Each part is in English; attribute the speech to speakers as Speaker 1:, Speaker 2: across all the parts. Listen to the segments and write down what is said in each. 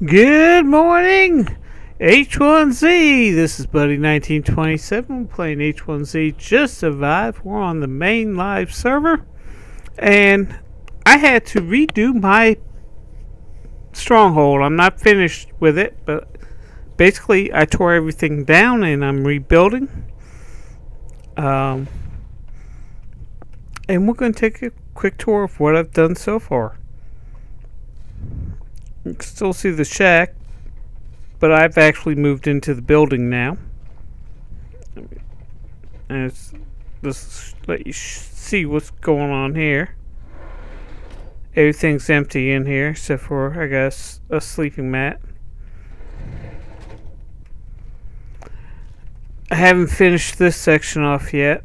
Speaker 1: Good morning, H1Z. This is Buddy 1927 playing H1Z Just Survive. We're on the main live server, and I had to redo my Stronghold. I'm not finished with it, but basically I tore everything down and I'm rebuilding. And we're going to take a quick tour of what I've done so far. You can still see the shack, but I've actually moved into the building now. And let's let you see what's going on here. Everything's empty in here except for, I guess, a sleeping mat. I haven't finished this section off yet.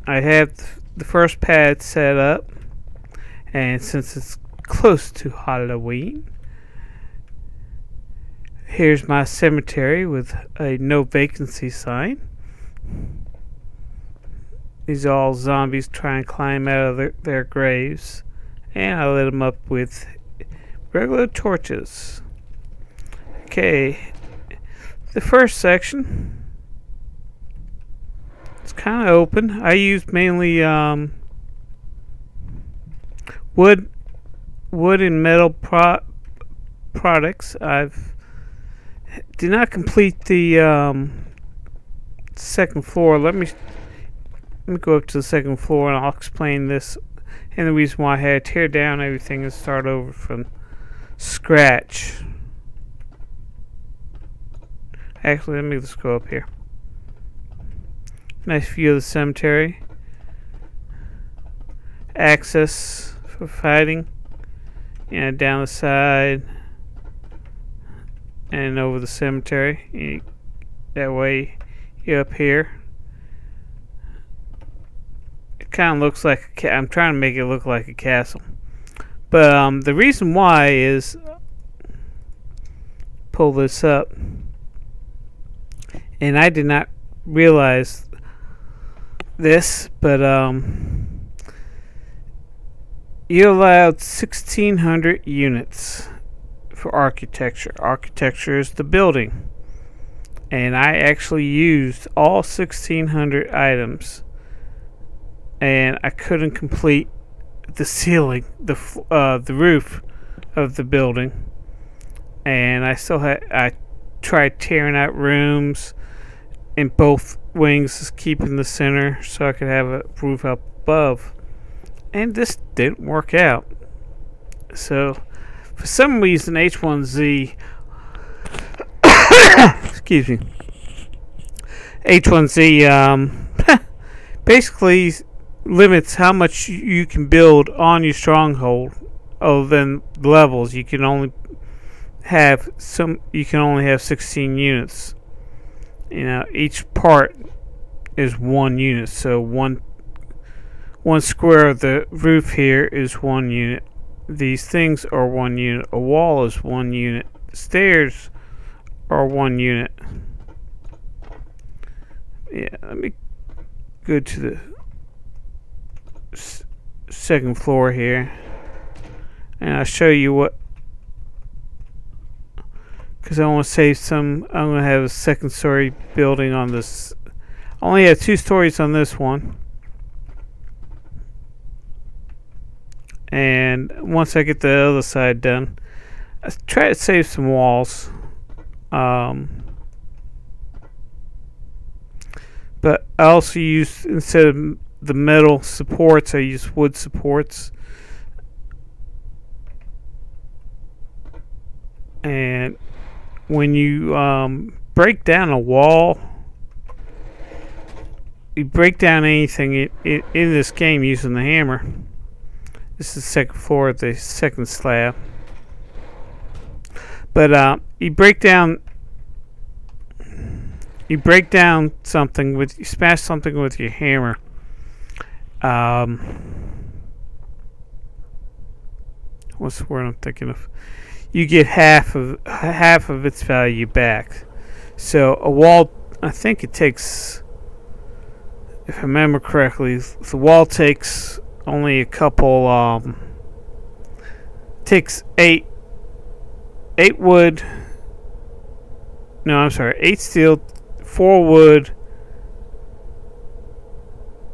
Speaker 1: I have the first pad set up, and since it's close to Halloween, here's my cemetery with a no vacancy sign. These are all zombies trying to climb out of their graves, and I lit them up with regular torches. Okay, the first section, it's kind of open. I used mainly wood and metal products. Did not complete the second floor. Let me go up to the second floor and I'll explain this and the reason why I had to tear down everything and start over from scratch. Actually, let me just go up here. Nice view of the cemetery. Access for fighting. And down the side and over the cemetery. That way you're up here. It kind of looks like I'm trying to make it look like a castle, but the reason why is, pull this up, and I did not realize this, but you're allowed 1,600 units for architecture. Architecture is the building, and I actually used all 1,600 items, and I couldn't complete the ceiling, the roof of the building, and I tried tearing out rooms in both wings, keeping the center so I could have a roof up above, and this didn't work out. So for some reason, H1Z excuse me, H1Z basically limits how much you can build on your Stronghold. Other than levels, you can only have 16 units. You know, each part is 1 unit, so one square of the roof here is 1 unit. These things are 1 unit. A wall is 1 unit. Stairs are 1 unit. Yeah, let me go to the second floor here, and I'll show you what, because I want to save some. I'm going to have a second story building on this. I only have 2 stories on this one. And once I get the other side done, I try to save some walls. But I also use, instead of the metal supports, I use wood supports. And when you break down a wall, you break down anything in this game using the hammer. This is the second floor of the second slab. But you break down something you smash something with your hammer. What's the word I'm thinking of? You get half of its value back. So a wall, I think it takes, if I remember correctly, the wall takes only a couple, takes 8 8 wood. No, I'm sorry. 8 steel, 4 wood,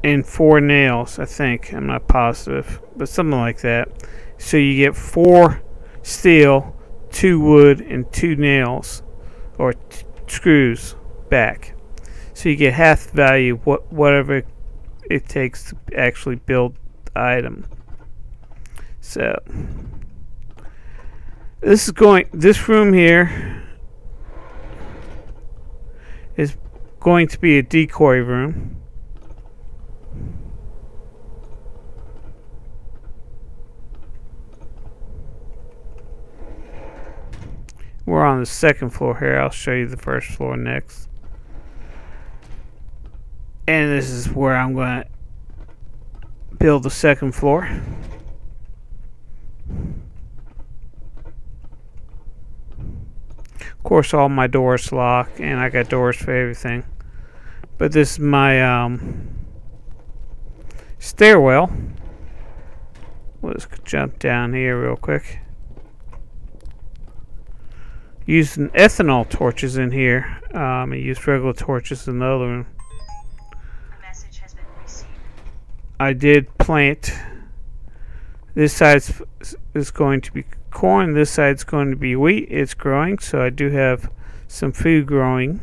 Speaker 1: and 4 nails, I think. I'm not positive, but something like that. So you get 4 steel, 2 wood, and 2 nails, or screws back. So you get half the value, whatever it takes to actually build the item. So this room here is going to be a decoy room. We're on the second floor here. I'll show you the first floor next. And this is where I'm going to build the second floor. Of course, all my doors lock, and I got doors for everything. But this is my stairwell. Let's jump down here real quick. Using ethanol torches in here. I used regular torches in the other room.
Speaker 2: A message has been received.
Speaker 1: I did plant. This side is going to be corn. This side's going to be wheat. It's growing, so I do have some food growing.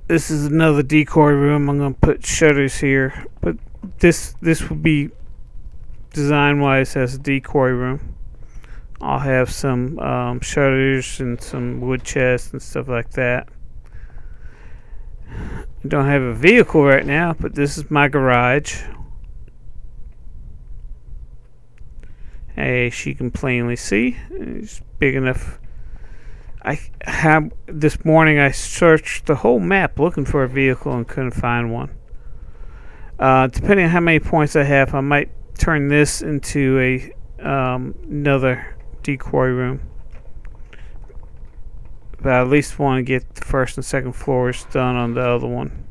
Speaker 1: This is another decoy room. I'm going to put shutters here, but this would be design-wise as a decoy room. I'll have some shutters and some wood chests and stuff like that. I don't have a vehicle right now, but this is my garage. As you can plainly see, it's big enough. This morning I searched the whole map looking for a vehicle and couldn't find one. Depending on how many points I have, I might turn this into another decoy room, but I at least want to get the first and second floors done on the other one.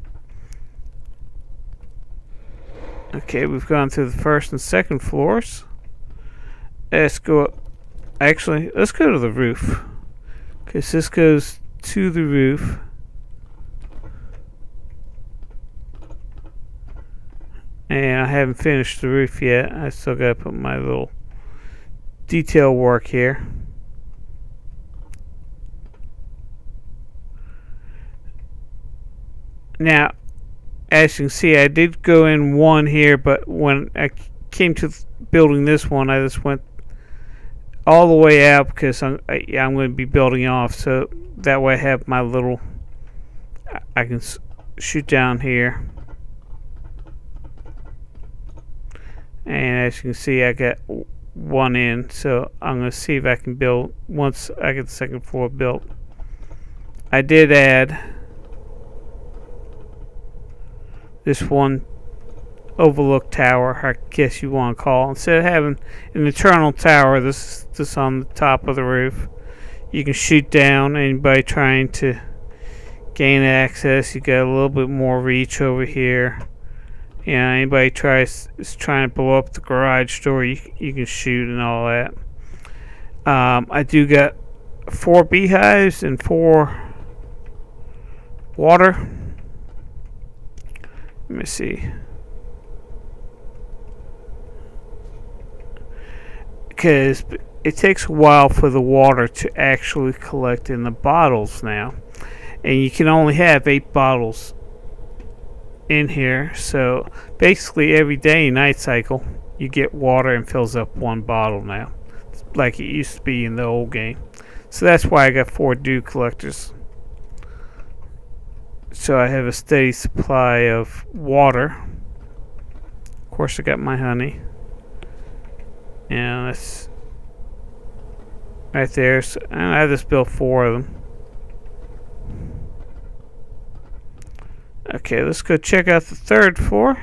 Speaker 1: Okay, we've gone through the first and second floors. Let's go up. Actually, let's go to the roof, because this goes to the roof. And I haven't finished the roof yet. I still gotta put my little detail work here. Now, as you can see, I did go in one here, but when I came to building this one, I just went all the way out because I'm going to be building off, so that way I have my little, I can shoot down here. And as you can see, I got one in, so I'm going to see if I can build once I get the second floor built. I did add this one overlook tower, I guess you want to call it. Instead of having an eternal tower, this on the top of the roof. You can shoot down anybody trying to gain access. You got a little bit more reach over here. Yeah, anybody is trying to blow up the garage door, you can shoot and all that. I do got 4 beehives and 4 water. Let me see. Because it takes a while for the water to actually collect in the bottles now. And you can only have 8 bottles in here, so basically every day night cycle you get water and fills up 1 bottle now, like it used to be in the old game. So that's why I got 4 dew collectors, so I have a steady supply of water. Of course I got my honey, and that's right there. So, and I just built 4 of them. Okay, let's go check out the third floor.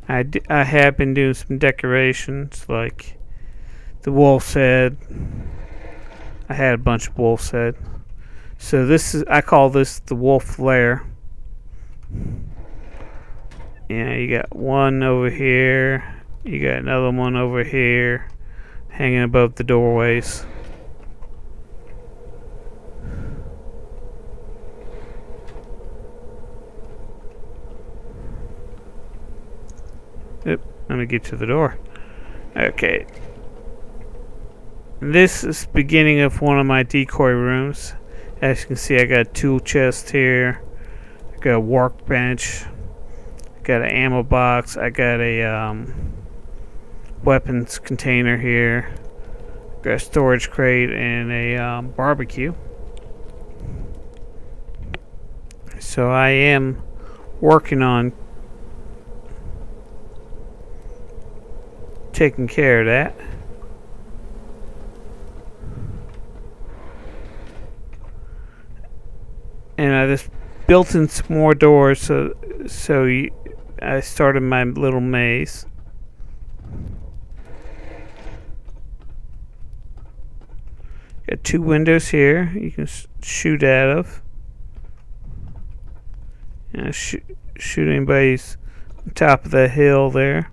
Speaker 1: I have been doing some decorations, like the wolf's head. I had a bunch of wolf's head. So this is, I call this the wolf lair. Yeah, you got one over here, You got another one over here hanging above the doorways. Yep, let me get to the door. Okay. This is the beginning of one of my decoy rooms. As you can see, I got a tool chest here. I got a workbench. I got an ammo box. I got a weapons container here. Got a storage crate and a barbecue. So I am working on taking care of that. And I just built in some more doors, so I started my little maze. Got 2 windows here you can shoot out of. And shoot anybody's on top of that hill there.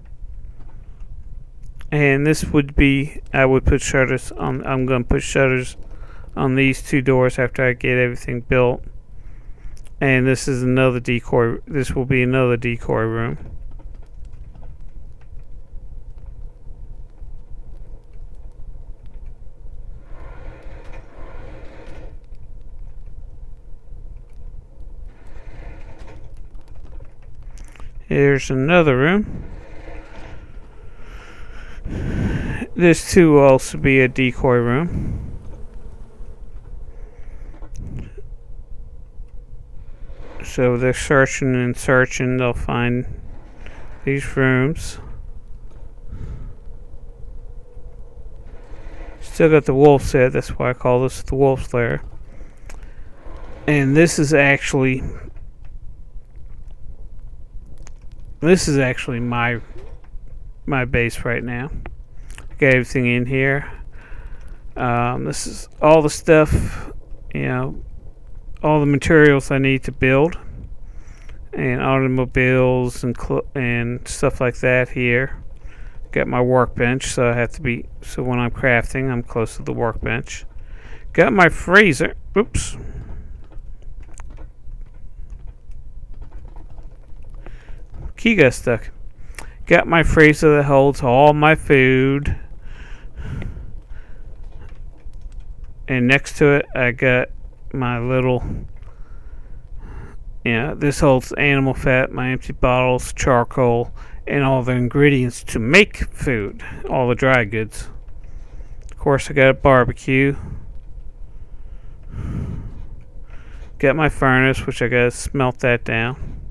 Speaker 1: And this would be, I would put shutters on. I'm going to put shutters on these 2 doors after I get everything built. And this is another decoy. This will be another decoy room. Here's another room. This too will also be a decoy room. So they're searching and searching, they'll find these rooms. Still got the wolf's head, that's why I call this the wolf's lair. And this is actually my base right now. Got everything in here. This is all the stuff, you know, all the materials I need to build, and automobiles and stuff like that here. Got my workbench, so I have to be, so when I'm crafting, I'm close to the workbench. Got my freezer. Oops. Key got stuck. Got my freezer that holds all my food. And next to it, I got my little, this holds animal fat, my empty bottles, charcoal, and all the ingredients to make food, all the dry goods. Of course, I got a barbecue. Got my furnace, which I gotta smelt that down.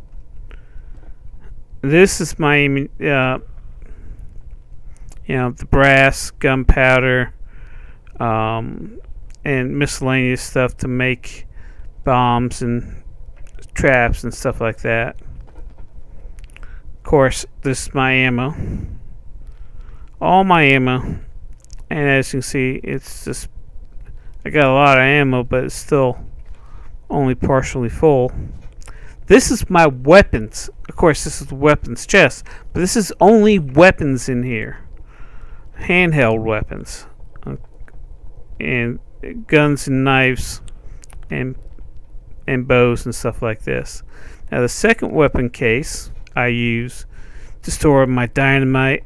Speaker 1: This is my, the brass, gunpowder, and miscellaneous stuff to make bombs and traps and stuff like that. Of course, this is my ammo. All my ammo. And as you can see, it's just, I got a lot of ammo, but it's still only partially full. This is my weapons. Of course, this is the weapons chest, but this is only weapons in here. Handheld weapons. And guns and knives and bows and stuff like this. Now the second weapon case I use to store my dynamite,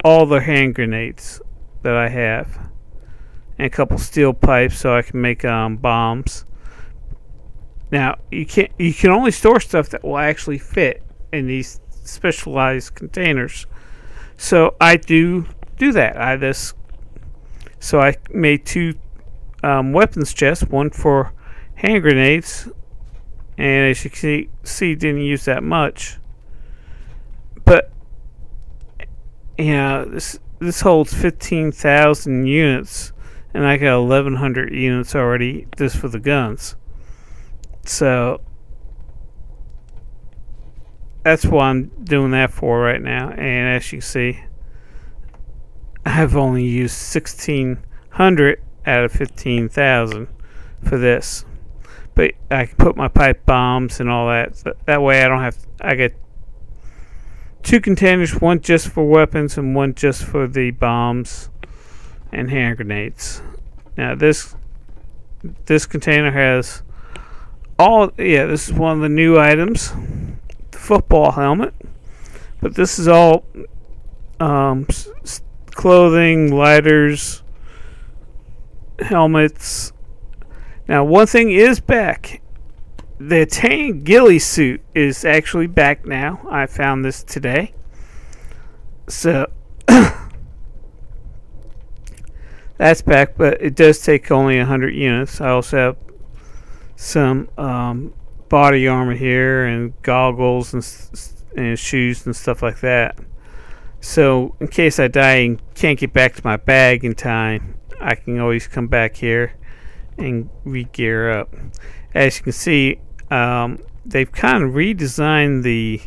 Speaker 1: all the hand grenades that I have, and a couple steel pipes so I can make bombs. Now you can only store stuff that will actually fit in these specialized containers. So I do that. So I made 2 weapons chests, one for hand grenades, and as you can see, didn't use that much. But this holds 15,000 units, and I got 1,100 units already just for the guns. So that's what I'm doing that for right now. And as you can see, I've only used 1,600 out of 15,000 for this. But I can put my pipe bombs and all that. So that way I don't have. I get 2 containers, one just for weapons and one just for the bombs and hand grenades. Now this container has all, yeah, this is one of the new items, the football helmet, but this is all clothing, lighters, helmets. Now one thing is back. The tan ghillie suit is actually back now. I found this today. So that's back, but it does take only 100 units. I also have some body armor here and goggles and shoes and stuff like that. So in case I die and can't get back to my bag in time, I can always come back here and re-gear up. As you can see, they've kind of redesigned the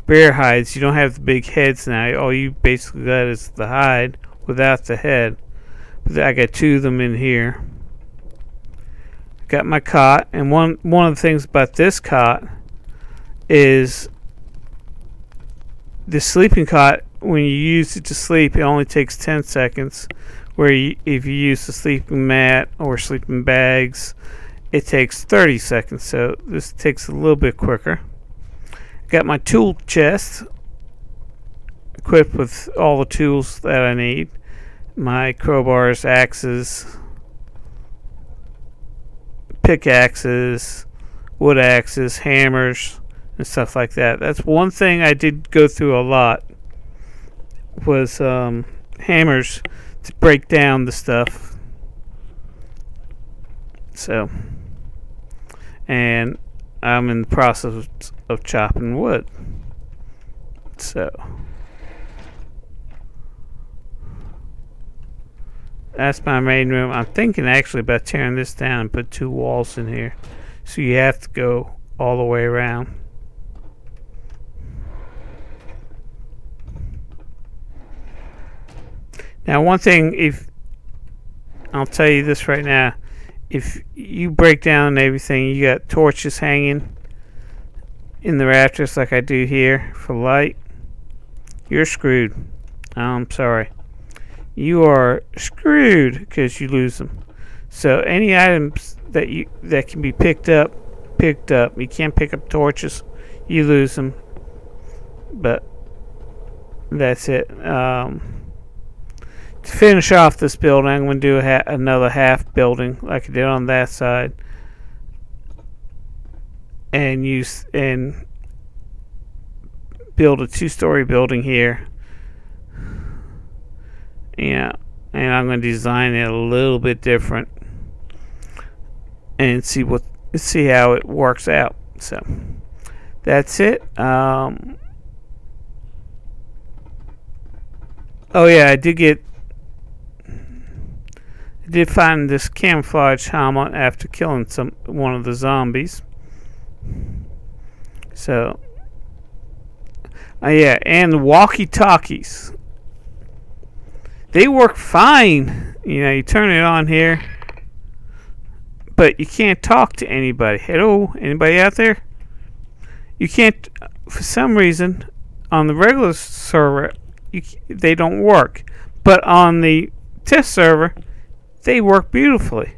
Speaker 1: bear hides. You don't have the big heads now. All you basically got is the hide without the head. But I got 2 of them in here. Got my cot, and one of the things about this cot is the sleeping cot. When you use it to sleep, it only takes 10 seconds. Where if you use the sleeping mat or sleeping bags, it takes 30 seconds. So this takes a little bit quicker. Got my tool chest equipped with all the tools that I need. My crowbars, axes, pickaxes, wood axes, hammers, and stuff like that. That's one thing I did go through a lot, was hammers to break down the stuff. So, and I'm in the process of chopping wood. So that's my main room. I'm thinking actually about tearing this down and put 2 walls in here, so you have to go all the way around. Now one thing, if I'll tell you this right now, if you break down everything, you got torches hanging in the rafters like I do here for light, you're screwed. I'm sorry. You are screwed because you lose them. So any items that can be picked up. You can't pick up torches, you lose them. But that's it. To finish off this building, I'm going to do another half building like I did on that side, and build a 2-story building here. Yeah, and I'm going to design it a little bit different and see how it works out. So that's it. Oh yeah, I did find this camouflage helmet after killing one of the zombies. So yeah, and the walkie-talkies, they work fine. You know, you turn it on here, but you can't talk to anybody. Hello, anybody out there? You can't, for some reason, on the regular server, they don't work. But on the test server, they work beautifully.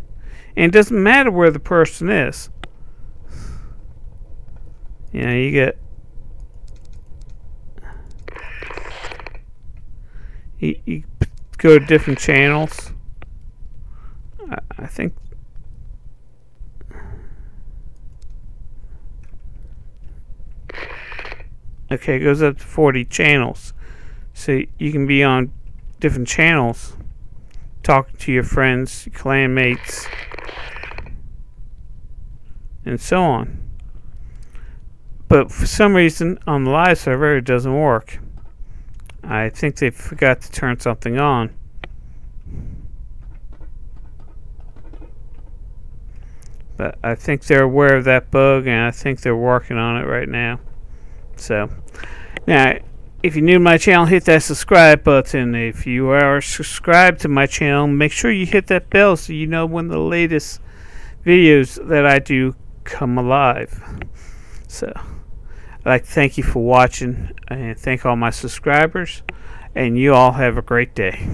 Speaker 1: And it doesn't matter where the person is. You know, you get... You go to different channels. I think... Okay, it goes up to 40 channels. So you can be on different channels, talking to your friends, your clanmates, and so on. But for some reason, on the live server, it doesn't work. I think they forgot to turn something on. But I think they're aware of that bug, and I think they're working on it right now. So, now, if you're new to my channel, hit that subscribe button. If you are subscribed to my channel, make sure you hit that bell so you know when the latest videos that I do come alive. So, I'd like to thank you for watching and thank all my subscribers. And you all have a great day.